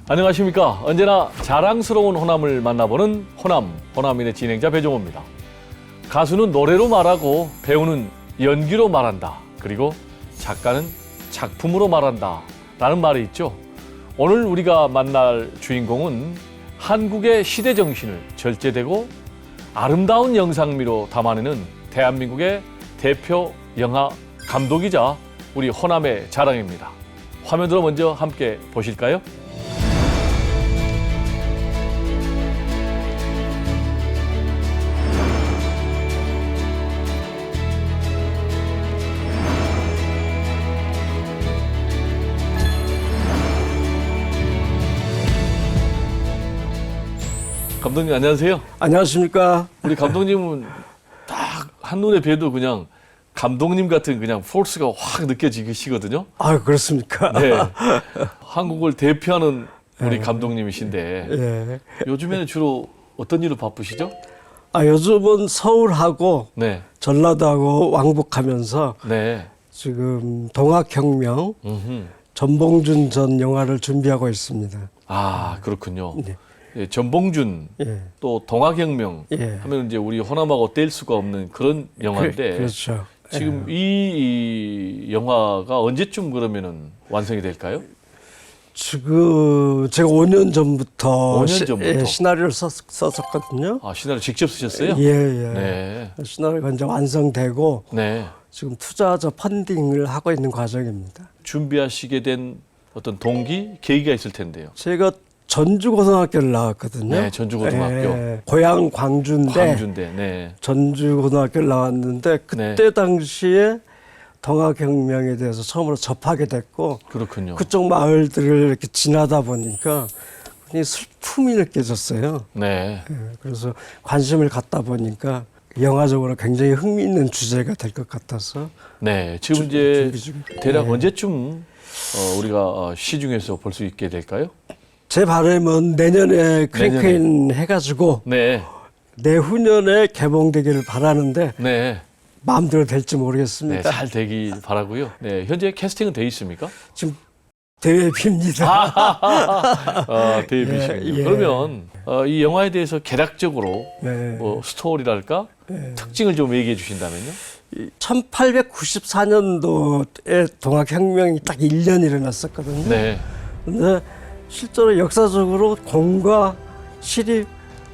안녕하십니까. 언제나 자랑스러운 호남을 만나보는 호남인의 진행자 배종호입니다. 가수는 노래로 말하고 배우는 연기로 말한다. 그리고 작가는 작품으로 말한다. 라는 말이 있죠. 오늘 우리가 만날 주인공은 한국의 시대 정신을 절제되고 아름다운 영상미로 담아내는 대한민국의 대표 영화 감독이자 우리 호남의 자랑입니다. 화면으로 먼저 함께 보실까요? 감독님 안녕하세요. 안녕하십니까. 우리 감독님은 딱 한눈에 봬도 그냥 감독님 같은 그냥 포스가 확 느껴지시거든요. 아, 그렇습니까? 네. 한국을 대표하는 우리 감독님이신데 예. 요즘에는 주로 어떤 일로 바쁘시죠? 아, 요즘은 서울하고 네. 전라도하고 왕복하면서 네. 지금 동학혁명 음흠. 전봉준 전 영화를 준비하고 있습니다. 아, 그렇군요. 네. 예, 전봉준 예. 또 동학혁명 예. 하면 이제 우리 호남하고 뗄 수가 없는 그런 영화인데 그렇죠. 지금 이 영화가 언제쯤 그러면은 완성이 될까요? 지금 제가 5년 전부터, 5년 전부터? 시나리오를 썼었거든요. 아, 시나리오 직접 쓰셨어요? 예, 예. 네. 시나리오가 이제 완성되고 네. 지금 투자자 펀딩을 하고 있는 과정입니다. 준비하시게 된 어떤 동기, 계기가 있을 텐데요. 제가 전주고등학교를 나왔거든요. 네, 전주고등학교. 예, 고향 광주인데 광주인데, 네. 전주고등학교를 나왔는데 그때 네. 당시에 동학혁명에 대해서 처음으로 접하게 됐고 그렇군요. 그쪽 마을들을 이렇게 지나다 보니까 굉장히 슬픔이 느껴졌어요. 네. 예, 그래서 관심을 갖다 보니까 영화적으로 굉장히 흥미있는 주제가 될 것 같아서 네. 지금 이제 준비 중. 대략 네. 언제쯤 우리가 시중에서 볼 수 있게 될까요? 제 바람은 내년에 크랭크인 해가지고 네. 내후년에 개봉되기를 바라는데 네. 마음대로 될지 네, 모르겠습니다. 잘 되기 바라고요. 네, 현재 캐스팅은 돼 있습니까? 지금 대회 빕니다. 아, 데뷔시군요. 예. 그러면 이 영화에 대해서 개략적으로 네. 뭐 스토리랄까 특징을 좀 얘기해 주신다면요. 1894년도에 동학혁명이 딱 1년 일어났었거든요. 네, 근데 실제로 역사적으로 공과 시립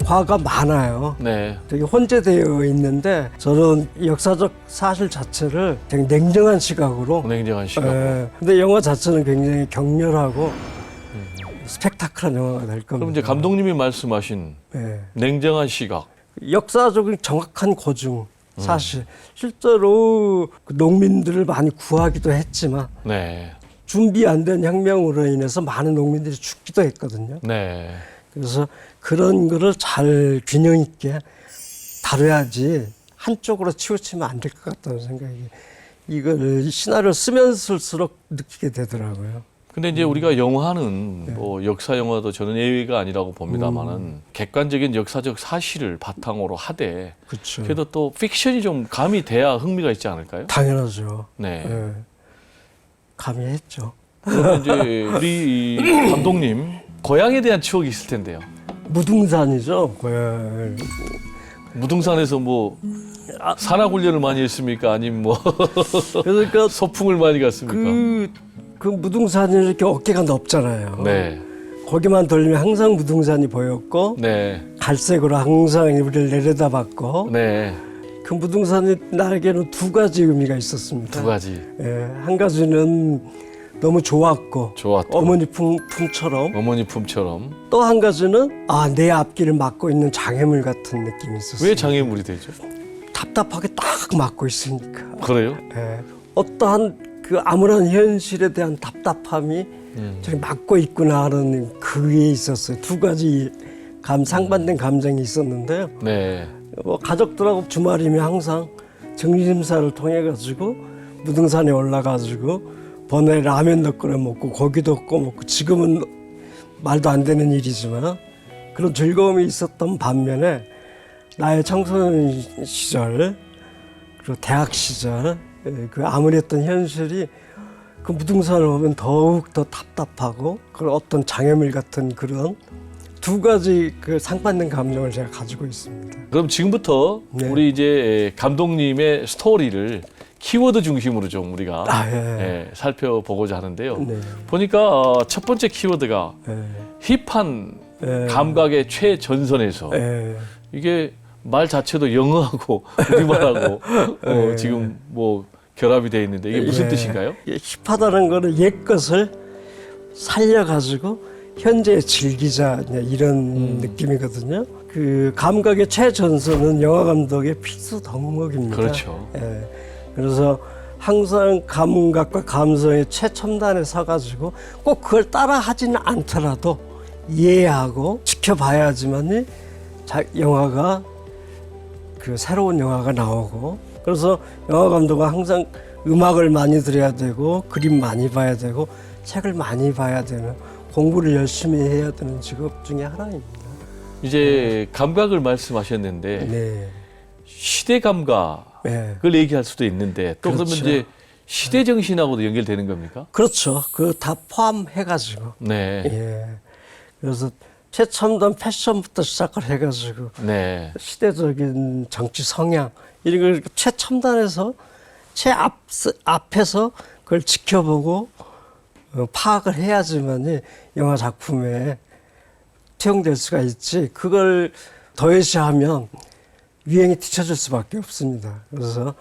과가 많아요. 네, 되게 혼재되어 있는데 저는 역사적 사실 자체를 되게 냉정한 시각으로 냉정한 시각. 근데 영화 자체는 굉장히 격렬하고 스펙타클한 영화가 될 겁니다. 그럼 이제 감독님이 말씀하신 예. 냉정한 시각. 역사적인 정확한 고증 사실 실제로 그 농민들을 많이 구하기도 했지만 네, 준비 안 된 혁명으로 인해서 많은 농민들이 죽기도 했거든요. 네, 그래서 그런 거를 잘 균형 있게 다뤄야지 한쪽으로 치우치면 안 될 것 같다는 생각이 이걸 시나리오 쓰면 쓸수록 느끼게 되더라고요. 근데 이제 우리가 영화는 뭐 역사 영화도 저는 예외가 아니라고 봅니다만은 객관적인 역사적 사실을 바탕으로 하되 그렇죠. 그래도 또 픽션이 좀 가미돼야 흥미가 있지 않을까요? 당연하죠. 네. 예. 감히 했죠. 그러면 이제 우리 이 감독님 고향에 대한 추억이 있을 텐데요. 무등산이죠. 고향. 무등산에서 뭐 산악 훈련을 많이 했습니까? 아니면 뭐 그러니까 소풍을 많이 갔습니까? 그 무등산이 이렇게 어깨가 넓잖아요. 네, 거기만 돌리면 항상 무등산이 보였고 네, 갈색으로 항상 우리를 내려다봤고 네, 그 무등산이 나에게는 두 가지 의미가 있었습니다. 두 가지 예, 한 가지는 너무 좋았고 좋았던 어머니 품처럼 어머니 품처럼. 또 한 가지는 내 앞길을 막고 있는 장애물 같은 느낌이 있었어요. 왜 장애물이 되죠? 답답하게 딱 막고 있으니까. 그래요? 예, 어떠한 그 암울한 현실에 대한 답답함이 저기 막고 있구나 하는 그 위에 있었어요. 두 가지 상반된 감정이 있었는데요. 네, 뭐 가족들하고 주말이면 항상 정신심사를 통해 가지고 무등산에 올라가지고 번에 라면 넣고 먹고 고기도 구워 먹고 지금은 말도 안 되는 일이지만 그런 즐거움이 있었던 반면에 나의 청소년 시절 그리고 대학 시절 그 암울했던 현실이 그 무등산을 보면 더욱 더 답답하고 그런 어떤 장애물 같은 그런 두 가지 그 상반된 감정을 제가 가지고 있습니다. 그럼 지금부터 네. 우리 이제 감독님의 스토리를 키워드 중심으로 좀 우리가 살펴보고자 하는데요. 네. 보니까 첫 번째 키워드가 네. 힙한 네. 감각의 최전선에서 네. 이게 말 자체도 영어하고 우리말하고 네. 지금 뭐 결합이 되어 있는데 이게 무슨 예. 뜻인가요? 힙하다는 거는 옛 것을 살려가지고 현재에 즐기자 이런 느낌이거든요. 그 감각의 최전선은 영화 감독의 필수 덕목입니다. 그렇죠. 예. 그래서 항상 감각과 감성의 최첨단에 서가지고 꼭 그걸 따라 하지는 않더라도 이해하고 지켜봐야지만이 영화가 그 새로운 영화가 나오고 그래서 영화 감독은 항상 음악을 많이 들어야 되고 그림 많이 봐야 되고 책을 많이 봐야 되는 공부를 열심히 해야 되는 직업 중에 하나입니다. 이제 감각을 말씀하셨는데 네. 시대 감각을 네. 얘기할 수도 있는데 또 그렇죠. 그러면 이제 시대 정신하고도 연결되는 겁니까? 그렇죠. 그 다 포함해가지고. 네. 예. 그래서 최첨단 패션부터 시작을 해가지고 네. 시대적인 정치 성향 이런 걸 최첨단에서 앞에서 그걸 지켜보고 파악을 해야지만이 영화 작품에 투영될 수가 있지. 그걸 더해시하면 유행에 뒤처질 수밖에 없습니다. 그래서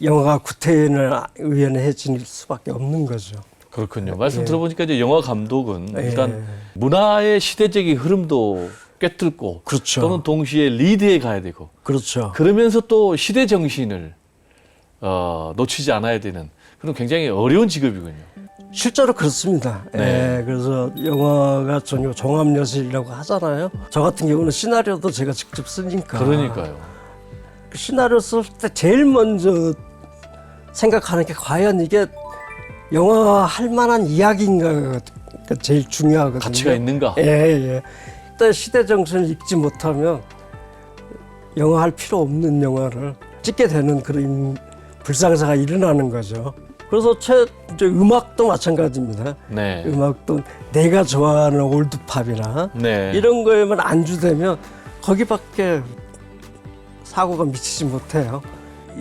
영화가 구태의연해질 수밖에 없는 거죠. 그렇군요. 말씀 들어보니까 이제 영화 감독은 예. 일단 문화의 시대적인 흐름도 꿰뚫고 그렇죠. 또는 동시에 리드에 가야 되고 그렇죠. 그러면서 또 시대 정신을 놓치지 않아야 되는 그런 굉장히 어려운 직업이군요. 실제로 그렇습니다. 네. 예, 그래서 영화가 전혀 종합예술이라고 하잖아요. 저 같은 경우는 시나리오도 제가 직접 쓰니까. 그러니까요. 그 시나리오 쓸 때 제일 먼저 생각하는 게 과연 이게 영화 할 만한 이야기인가가 제일 중요하거든요. 가치가 있는가? 예, 예. 일단 시대 정신을 읽지 못하면 영화 할 필요 없는 영화를 찍게 되는 그런 불상사가 일어나는 거죠. 그래서 이제 음악도 마찬가지입니다. 네. 음악도 내가 좋아하는 올드팝이나 네. 이런 거에만 안주되면 거기밖에 사고가 미치지 못해요.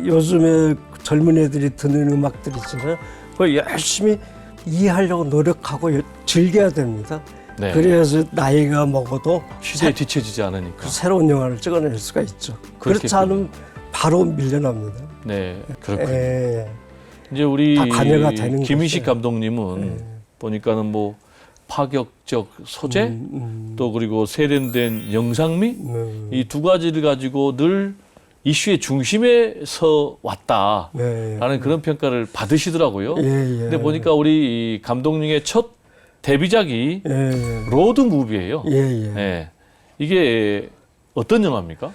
요즘에 젊은 애들이 듣는 음악들 있잖아요. 그걸 열심히 이해하려고 노력하고 즐겨야 됩니다. 네. 그래야지 나이가 먹어도 시대에 뒤처지지 않으니까. 그 새로운 영화를 찍어낼 수가 있죠. 그렇지 않으면 바로 밀려납니다. 네, 그렇군요. 예. 이제 우리 다 관여가 되는 김인식 거죠. 감독님은 보니까는 뭐 파격적 소재 또 그리고 세련된 영상미 이 두 가지를 가지고 늘 이슈의 중심에 서 왔다라는 네. 그런 평가를 받으시더라고요. 예, 예. 근데 보니까 우리 이 감독님의 첫 데뷔작이 예, 예. 로드 무비예요. 예, 예. 네. 이게 어떤 영화입니까?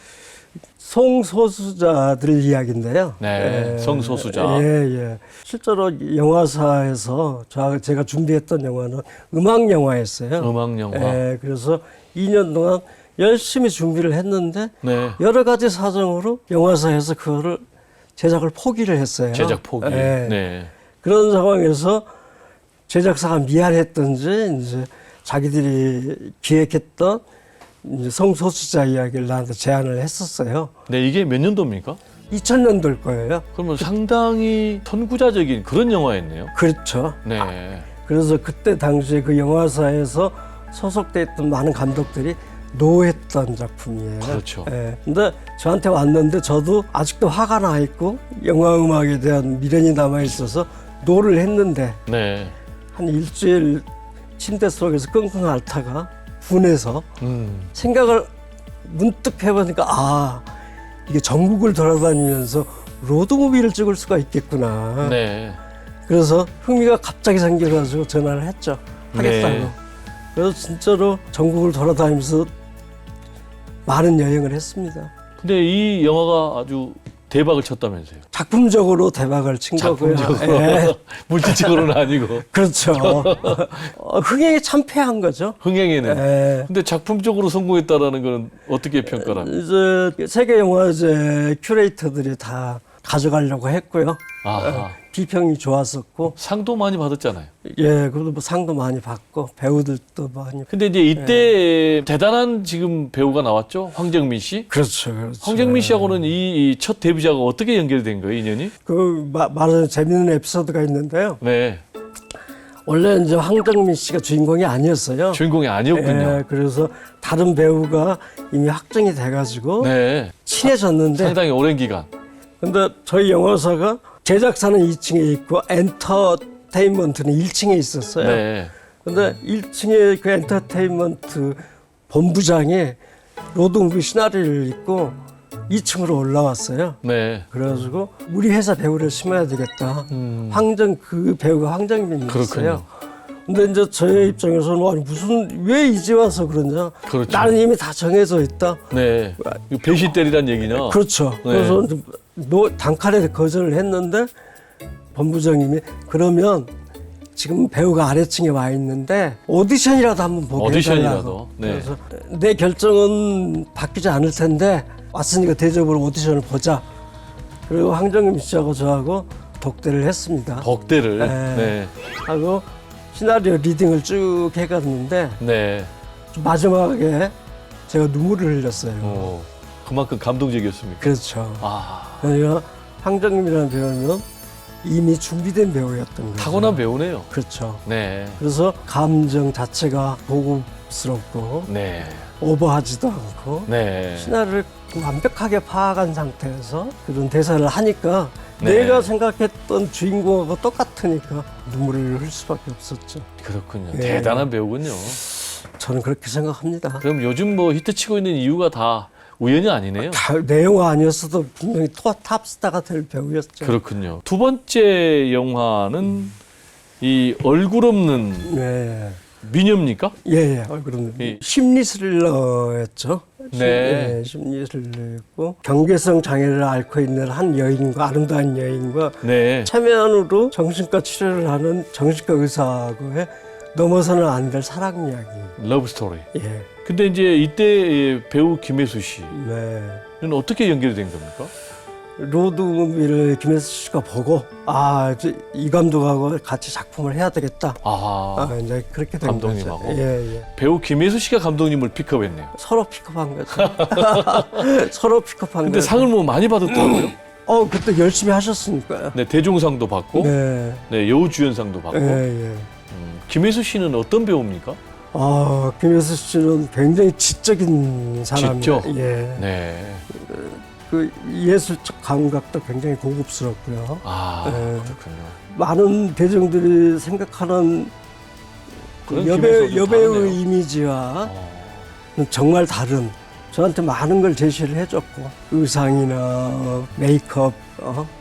성소수자들 이야기인데요. 네, 성소수자. 예, 예. 실제로 영화사에서 제가 준비했던 영화는 음악 영화였어요. 음악 영화. 예, 그래서 2년 동안 열심히 준비를 했는데 네. 여러 가지 사정으로 영화사에서 그거를 제작을 포기를 했어요. 제작 포기. 예. 네. 그런 상황에서 제작사가 미안했던지 이제 자기들이 기획했던 이제 성소수자 이야기를 나한테 제안을 했었어요. 네, 이게 몇 년도입니까? 2000년도일 거예요. 그러면 상당히 선구자적인 그런 영화였네요. 그렇죠. 네. 그래서 그때 당시에 그 영화사에서 소속돼 있던 많은 감독들이 노했던 작품이에요. 그렇죠. 예. 근데 저한테 왔는데 저도 아직도 화가 나 있고 영화 음악에 대한 미련이 남아 있어서 노를 했는데 네. 한 일주일 침대 속에서 끙끙 앓다가 분해서 생각을 문득 해보니까 아 이게 전국을 돌아다니면서 로드무비를 찍을 수가 있겠구나. 네. 그래서 흥미가 갑자기 생겨가지고 전화를 했죠. 하겠다고. 네. 그래서 진짜로 전국을 돌아다니면서 많은 여행을 했습니다. 근데 이 영화가 아주 대박을 쳤다면서요. 작품적으로 대박을 친 거고요. 작품적으로. 예. 물질적으로는 아니고. 그렇죠. 흥행에 참패한 거죠. 흥행에는. 예. 근데 작품적으로 성공했다라는 건 어떻게 평가를 합니까? 이제 세계 영화제 큐레이터들이 다 가져가려고 했고요. 아, 비평이 좋았었고, 상도 많이 받았잖아요. 예, 그래도 뭐 상도 많이 받고 배우들도 많이. 근데 이제 이때 대단한 지금 배우가 나왔죠? 황정민 씨. 그렇죠, 그렇죠. 황정민 씨하고는 이 첫 데뷔작가 어떻게 연결된 거예요, 인연이? 말하는 재밌는 에피소드가 있는데요. 네, 원래 이제 황정민 씨가 주인공이 아니었어요. 주인공이 아니었군요. 예, 그래서 다른 배우가 이미 확정이 돼가지고 네, 친해졌는데, 상당히 오랜 기간. 근데 저희 영화사가 제작사는 2층에 있고 엔터테인먼트는 1층에 있었어요. 네, 근데 1층에 그 엔터테인먼트 본부장이 로드무비 시나리오를 읽고 2층으로 올라왔어요. 네. 그래가지고 우리 회사 배우를 심어야 되겠다. 그 배우가 황정민이었어요. 그렇군요. 근데 이제 저의 입장에서는 아니 무슨 왜 이제 와서 그러냐. 그렇죠. 나는 이미 다 정해져 있다. 네. 이거 배신 때리란 얘기냐? 그렇죠. 네. 그래서 단칼에 거절을 했는데 본부장님이 그러면 지금 배우가 아래층에 와 있는데 오디션이라도 한번 보게 오디션이라도. 해달라고. 네. 그래서 내 결정은 바뀌지 않을 텐데 왔으니까 대접으로 오디션을 보자. 그리고 황정민 씨하고 저하고 독대를 했습니다. 덕대를. 네. 네. 하고 시나리오 리딩을 쭉 해갔는데 네. 마지막에 제가 눈물을 흘렸어요. 그만큼 감동적이었습니까? 그렇죠. 아, 그러니까 황정민이라는 배우는 이미 준비된 배우였던 거죠. 타고난 배우네요. 그렇죠. 네. 그래서 감정 자체가 고급스럽고 네. 오버하지도 않고 네. 시나리오를 완벽하게 파악한 상태에서 그런 대사를 하니까 네. 내가 생각했던 주인공하고 똑같으니까 눈물을 흘릴 수밖에 없었죠. 그렇군요. 예. 대단한 배우군요. 저는 그렇게 생각합니다. 그럼 요즘 뭐 히트치고 있는 이유가 다 우연이 아니네요. 내 영화 아니었어도 분명히 탑스타가 될 배우였죠. 그렇군요. 두 번째 영화는 이 얼굴 없는 네. 미녀입니까? 예, 얼굴은 예. 심리 스릴러였죠. 네. 심리 스릴러였고 경계성 장애를 앓고 있는 한 여인과 아름다운 여인과 네. 체면으로 정신과 치료를 하는 정신과 의사하고의 넘어서는 안 될 사랑 이야기. 러브 스토리. 예, 근데 이제 이때 배우 김혜수 씨는 네. 어떻게 연결이 된 겁니까? 로드무비를 김혜수 씨가 보고 이 감독하고 같이 작품을 해야 되겠다. 이제 그렇게 된 감독님하고? 거죠. 예. 배우 김혜수 씨가 감독님을 픽업했네요. 서로 픽업한 거죠. 서로 픽업한 근데 거죠. 상을 뭐 많이 받았더라고요. 그때 열심히 하셨으니까요. 네, 대종상도 받고, 네, 네. 여우주연상도 받고. 예. 김혜수 씨는 어떤 배우입니까? 김혜수 씨는 굉장히 지적인 사람이에요. 지적? 예. 네. 그 예술적 감각도 굉장히 고급스럽고요. 네. 그렇군요. 많은 대중들이 생각하는 그 그런 김혜수와 좀 여배우 다르네요. 이미지와 정말 다른 저한테 많은 걸 제시를 해줬고 의상이나 메이크업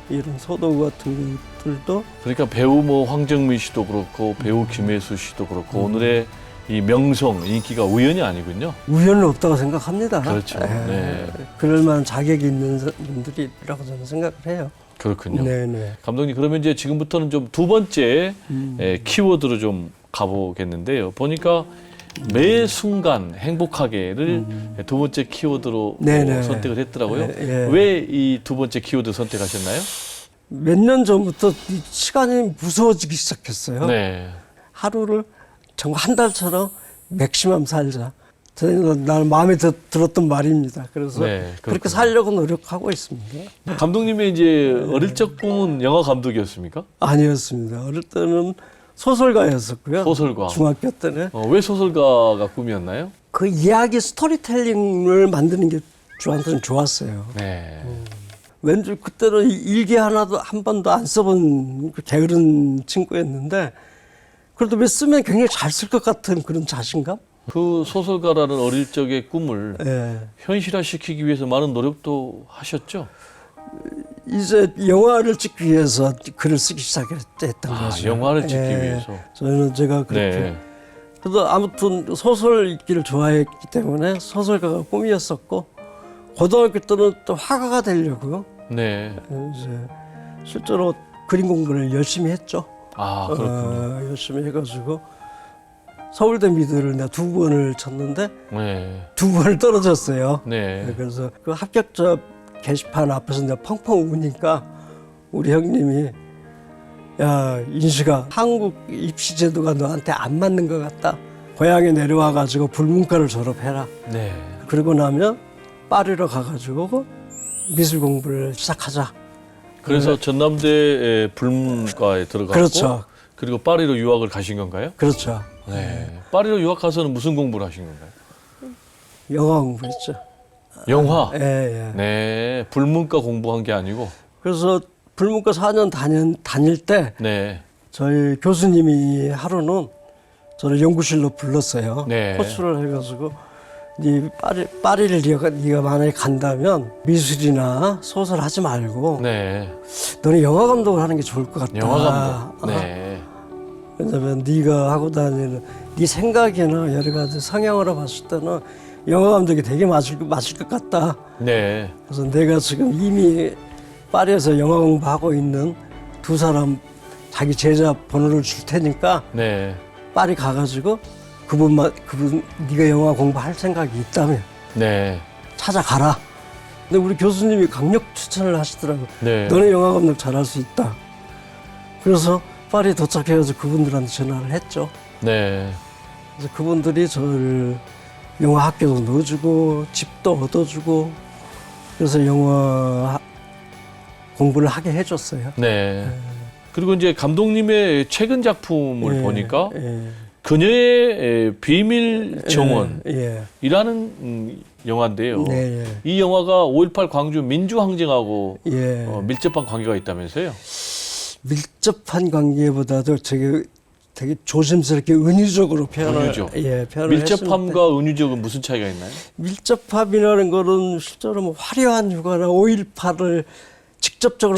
이런 소도 같은 것들도 그러니까 배우 뭐 황정민 씨도 그렇고 배우 김혜수 씨도 그렇고 오늘의 이 명성, 인기가 우연이 아니군요. 우연은 없다고 생각합니다. 그렇죠. 네. 그럴 만한 자격이 있는 분들이라고 저는 생각을 해요. 그렇군요. 네네. 감독님 그러면 이제 지금부터는 좀 두 번째 키워드로 좀 가보겠는데요. 보니까 매 순간 행복하게를 두 번째 키워드로 네네. 선택을 했더라고요. 예. 왜 이 두 번째 키워드 선택하셨나요? 몇 년 전부터 이 시간이 무서워지기 시작했어요. 네. 하루를 정말 한 달처럼 맥시멈 살자. 저는 나는 마음에 들었던 말입니다. 그래서 네, 그렇게 살려고 노력하고 있습니다. 감독님의 이제 어릴 적 꿈은 영화 감독이었습니까? 아니었습니다. 어릴 때는 소설가였었고요. 소설가. 중학교 때는 왜 소설가가 꿈이었나요? 그 이야기 스토리텔링을 만드는 게 저한테는 좋았어요. 네. 왠지 그때는 일기 하나도 한 번도 안 써본 그 게으른 친구였는데 그래도 왜 쓰면 굉장히 잘 쓸 것 같은 그런 자신감? 그 소설가라는 어릴 적의 꿈을 예. 현실화시키기 위해서 많은 노력도 하셨죠? 이제 영화를 찍기 위해서 글을 쓰기 시작했던 거죠. 영화를 찍기 예. 위해서. 저는 제가 그렇게. 네. 그래도 아무튼 소설 읽기를 좋아했기 때문에 소설가가 꿈이었었고 고등학교 때는 또 화가가 되려고요. 네. 이제 실제로 그림 공부를 열심히 했죠. 그렇군요. 열심히 해가지고 서울대 미드를 내가 2번을 쳤는데 네. 2번을 떨어졌어요. 네. 그래서 그 합격자 게시판 앞에서 내가 펑펑 우니까 우리 형님이 야 인식아 한국 입시 제도가 너한테 안 맞는 것 같다. 고향에 내려와 가지고 불문과를 졸업해라. 네. 그러고 나면 파리로 가가지고 미술 공부를 시작하자. 그래서 전남대 불문과에 들어갔고 그렇죠. 그리고 파리로 유학을 가신 건가요? 그렇죠. 네. 파리로 유학 가서는 무슨 공부를 하신 건가요? 영화 공부했죠. 영화. 예, 예. 네. 불문과 공부한 게 아니고. 그래서 불문과 4년 다닐 때 네. 저희 교수님이 하루는 저를 연구실로 불렀어요. 네. 호출을 해가지고 네 파리를 네가 만약에 간다면 미술이나 소설 하지 말고 네. 너는 영화 감독을 하는 게 좋을 것 같다. 영화 감독. 네. 왜냐면 네가 하고 다니는 네 생각이나 여러 가지 성향으로 봤을 때는 영화 감독이 되게 맞을 것 같다. 네. 그래서 내가 지금 이미 파리에서 영화 공부하고 있는 두 사람 자기 제자 번호를 줄 테니까 네. 파리 가가지고 그분 네가 영화 공부할 생각이 있다면 네. 찾아가라. 근데 우리 교수님이 강력 추천을 하시더라고. 네. 너는 영화 감독 잘할 수 있다. 그래서 파리 도착해가지고 그분들한테 전화를 했죠. 네. 그래서 그분들이 저를 영화 학교도 넣어주고 집도 얻어주고 그래서 영화 공부를 하게 해줬어요. 네. 그리고 이제 감독님의 최근 작품을 예, 보니까 예, 그녀의 비밀 정원이라는 예, 영화인데요. 네, 이 영화가 5.18 광주 민주항쟁하고 예. 밀접한 관계가 있다면서요? 밀접한 관계보다도 되게 조심스럽게 은유적으로 표현을 은유적. 표현을 밀접함과 은유적은 무슨 차이가 있나요? 밀접함이라는 거는 실제로 뭐 화려한 휴가나 5.18을 직접적으로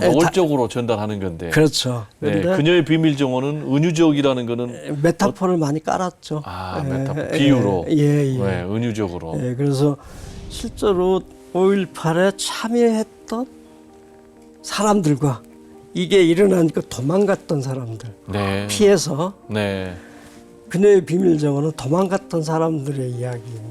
노골적으로 전달하는 건데. 그렇죠. 네, 그런데 그녀의 비밀 정원은 은유적이라는 거는 메타포를 많이 깔았죠. 메타포 비유로. 예. 네, 은유적으로. 예, 그래서 실제로 5.18에 참여했던 사람들과 이게 일어나니까 도망갔던 사람들 네. 피해서 네. 그녀의 비밀 정원은 도망갔던 사람들의 이야기인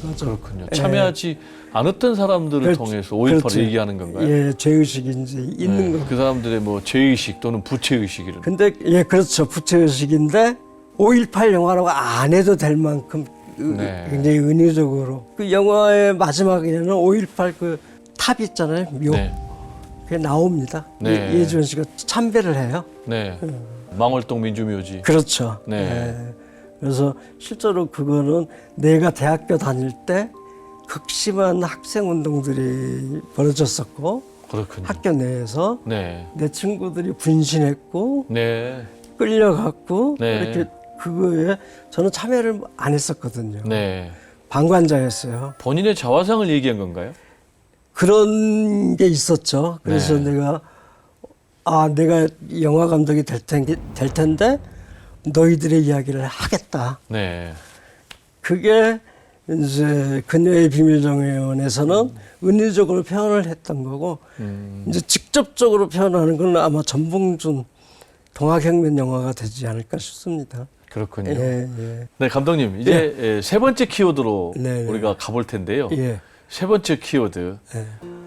거죠. 그렇군요. 참여하지 않았던 사람들을 통해서 5.18을 그렇죠. 얘기하는 건가요? 예, 죄의식이 이제 있는 거. 그 사람들의 뭐 죄의식 또는 부채의식 이런. 근데 예, 그렇죠. 부채의식인데 5.18 영화라고 안 해도 될 만큼 네. 굉장히 은유적으로 그 영화의 마지막에는 5.18 그 탑 있잖아요. 묘. 네. 그게 나옵니다. 네. 예지원 씨가 참배를 해요. 네. 망월동 민주묘지. 그렇죠. 네. 예. 그래서 실제로 그거는 내가 대학교 다닐 때 극심한 학생 운동들이 벌어졌었고 그렇군요. 학교 내에서 네. 내 친구들이 분신했고 네. 끌려갔고 네. 이렇게 그거에 저는 참여를 안 했었거든요. 네. 방관자였어요. 본인의 자화상을 얘기한 건가요? 그런 게 있었죠. 그래서 네. 내가 영화 감독이 될 텐데 너희들의 이야기를 하겠다. 네. 그게 이제 그녀의 비밀정원에서는 은유적으로 표현을 했던 거고 이제 직접적으로 표현하는 건 아마 전봉준 동학혁명 영화가 되지 않을까 싶습니다. 그렇군요. 예, 예. 네, 감독님 이제 세 번째 키워드로 네, 네. 우리가 가볼 텐데요. 예, 세 번째 키워드 예,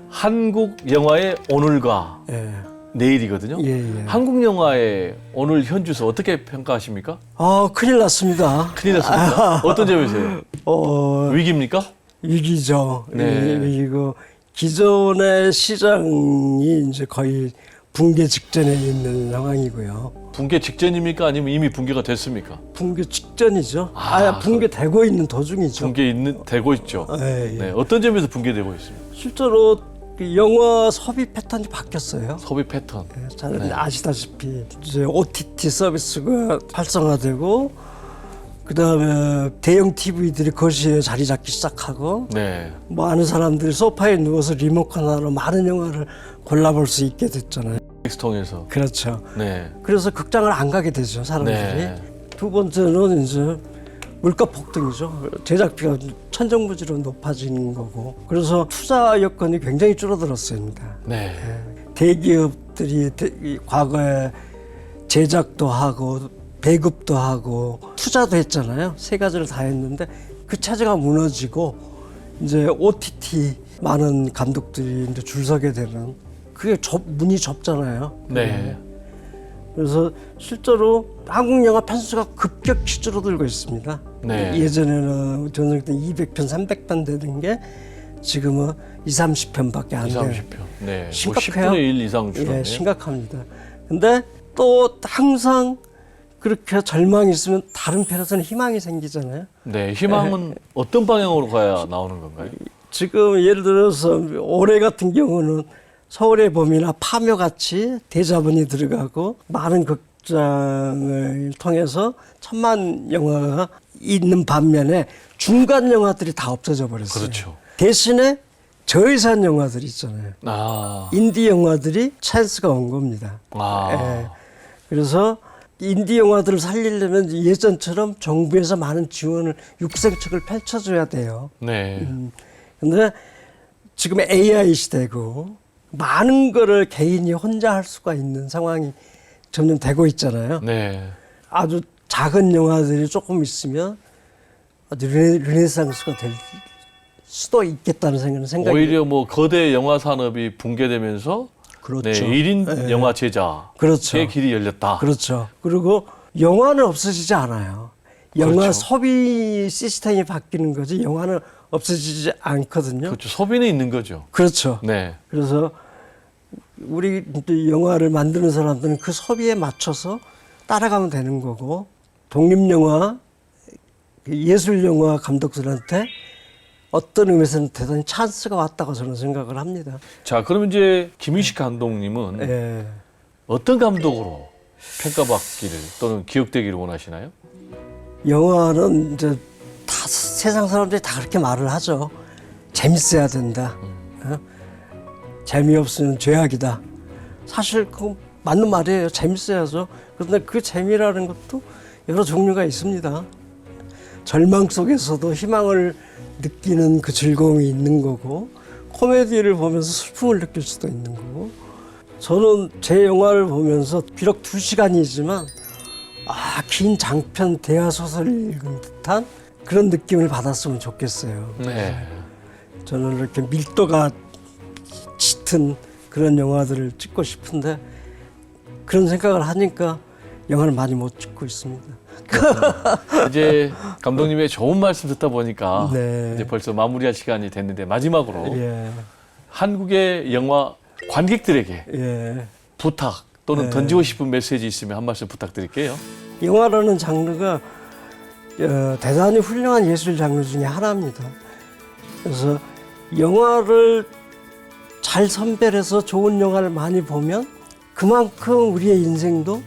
한국 영화의 오늘과 예, 내일이거든요. 예, 예. 한국 영화의 오늘 현주소 어떻게 평가하십니까? 큰일 났습니다. 큰일 났습니다. 어떤 점에서요? 위기입니까? 위기죠. 네. 위기고 기존의 시장이 이제 거의 붕괴 직전에 있는 상황이고요. 붕괴 직전입니까? 아니면 이미 붕괴가 됐습니까? 붕괴 직전이죠. 붕괴되고 있는 도중이죠. 되고 있죠. 예, 예. 네, 어떤 점에서 붕괴되고 있습니까? 실제로 그 영화 소비 패턴이 바뀌었어요. 소비 패턴. 잘 아시다시피 이제 OTT 서비스가 활성화되고 그다음에 대형 TV들이 거실에 자리 잡기 시작하고 네. 뭐 아는 사람들이 소파에 누워서 리모컨 하나로 많은 영화를 골라볼 수 있게 됐잖아요. 엑스통해서. 그렇죠. 네. 그래서 극장을 안 가게 되죠, 사람들이. 네. 두 번째는 이제 물가 폭등이죠. 제작비가 천정부지로 높아지는 거고. 그래서 투자 여건이 굉장히 줄어들었습니다. 네. 대기업들이 과거에 제작도 하고 배급도 하고 투자도 했잖아요. 세 가지를 다 했는데 그 체제가 무너지고 이제 OTT 많은 감독들이 이제 줄 서게 되는 그게 문이 좁잖아요. 네. 그래서 실제로 한국 영화 편수가 급격히 줄어들고 있습니다. 네. 예전에는 전성 때 200편, 300편 되는 게 지금은 20, 30편밖에 안 20, 돼요. 30편. 네. 뭐 심각해요. 10분의 1 이상 줄었네요. 예, 심각합니다. 근데 또 항상 그렇게 절망이 있으면 다른 편에서는 희망이 생기잖아요. 네. 희망은 어떤 방향으로 가야 나오는 건가요? 지금 예를 들어서 올해 같은 경우는 서울의 봄이나 파묘같이 대자본이 들어가고 많은 극장을 통해서 천만 영화가 있는 반면에 중간 영화들이 다 없어져 버렸어요. 그렇죠. 대신에 저예산 영화들이 있잖아요. 아. 인디 영화들이 찬스가 온 겁니다. 아. 예. 그래서 인디 영화들을 살리려면 예전처럼 정부에서 많은 지원을 육성책을 펼쳐줘야 돼요. 네. 근데 지금 AI 시대고 많은 거를 개인이 혼자 할 수가 있는 상황이 점점 되고 있잖아요. 네. 아주 작은 영화들이 조금 있으면 아주 르네상스가 될 수도 있겠다는 생각이 오히려 뭐 거대 영화 산업이 붕괴되면서 그렇죠. 네, 1인 네. 영화 제작의 그렇죠. 길이 열렸다. 그렇죠. 그리고 영화는 없어지지 않아요. 영화 그렇죠. 소비 시스템이 바뀌는 거지 영화는 없어지지 않거든요. 그렇죠. 소비는 있는 거죠. 그렇죠. 네. 그래서 우리 영화를 만드는 사람들은 그 소비에 맞춰서 따라가면 되는 거고 독립영화, 예술영화 감독들한테 어떤 의미에서는 대단히 찬스가 왔다고 저는 생각을 합니다. 자, 그러면 이제 김인식 감독님은 예. 어떤 감독으로 평가받기를 또는 기억되기를 원하시나요? 영화는 이제 다 세상 사람들이 다 그렇게 말을 하죠. 재밌어야 된다. 어? 재미없으면 죄악이다. 사실 그 맞는 말이에요. 재밌어야죠. 그런데 그 재미라는 것도 여러 종류가 있습니다. 절망 속에서도 희망을 느끼는 그 즐거움이 있는 거고 코미디를 보면서 슬픔을 느낄 수도 있는 거고 저는 제 영화를 보면서 비록 2시간이지만 긴 장편 대하소설을 읽은 듯한 그런 느낌을 받았으면 좋겠어요. 네. 저는 이렇게 밀도가 짙은 그런 영화들을 찍고 싶은데 그런 생각을 하니까 영화를 많이 못 찍고 있습니다. 이제 감독님의 좋은 말씀 듣다 보니까 네. 이제 벌써 마무리할 시간이 됐는데 마지막으로 예, 한국의 영화 관객들에게 예. 부탁 또는 네. 던지고 싶은 메시지 있으면 한 말씀 부탁드릴게요. 영화라는 장르가 대단히 훌륭한 예술 장르 중에 하나입니다. 그래서 영화를 잘 선별해서 좋은 영화를 많이 보면 그만큼 우리의 인생도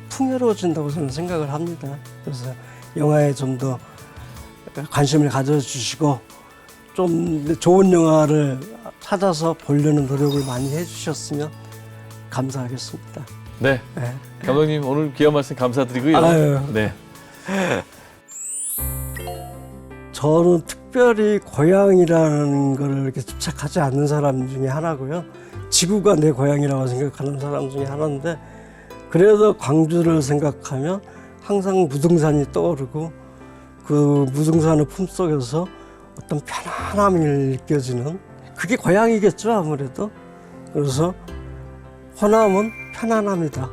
풍요로워진다고 저는 생각을 합니다. 그래서 영화에 좀 더 관심을 가져주시고 좀 좋은 영화를 찾아서 보려는 노력을 많이 해주셨으면 감사하겠습니다. 네. 네. 감독님 오늘 귀한 말씀 감사드리고요. 아유. 네. 저는 특별히 고향이라는 걸 이렇게 집착하지 않는 사람 중에 하나고요. 지구가 내 고향이라고 생각하는 사람 중에 하나인데 그래도 광주를 생각하면 항상 무등산이 떠오르고 그 무등산의 품속에서 어떤 편안함이 느껴지는 그게 고향이겠죠 아무래도. 그래서 호남은 편안함이다.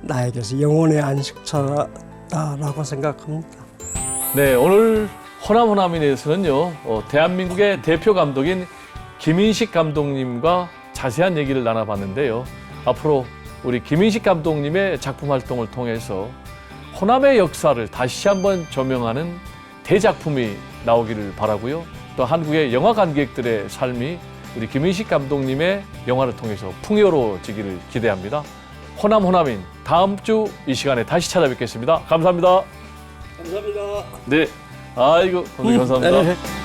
나에게서 영혼의 안식처다라고 생각합니다. 네, 오늘 호남호남인에서는요, 대한민국의 대표 감독인 김인식 감독님과 자세한 얘기를 나눠봤는데요. 앞으로 우리 김인식 감독님의 작품 활동을 통해서 호남의 역사를 다시 한번 조명하는 대작품이 나오기를 바라고요. 또 한국의 영화 관객들의 삶이 우리 김인식 감독님의 영화를 통해서 풍요로워지기를 기대합니다. 호남호남인 다음 주 이 시간에 다시 찾아뵙겠습니다. 감사합니다. 감사합니다. 네. 아이고, 감독님 감사합니다. 네.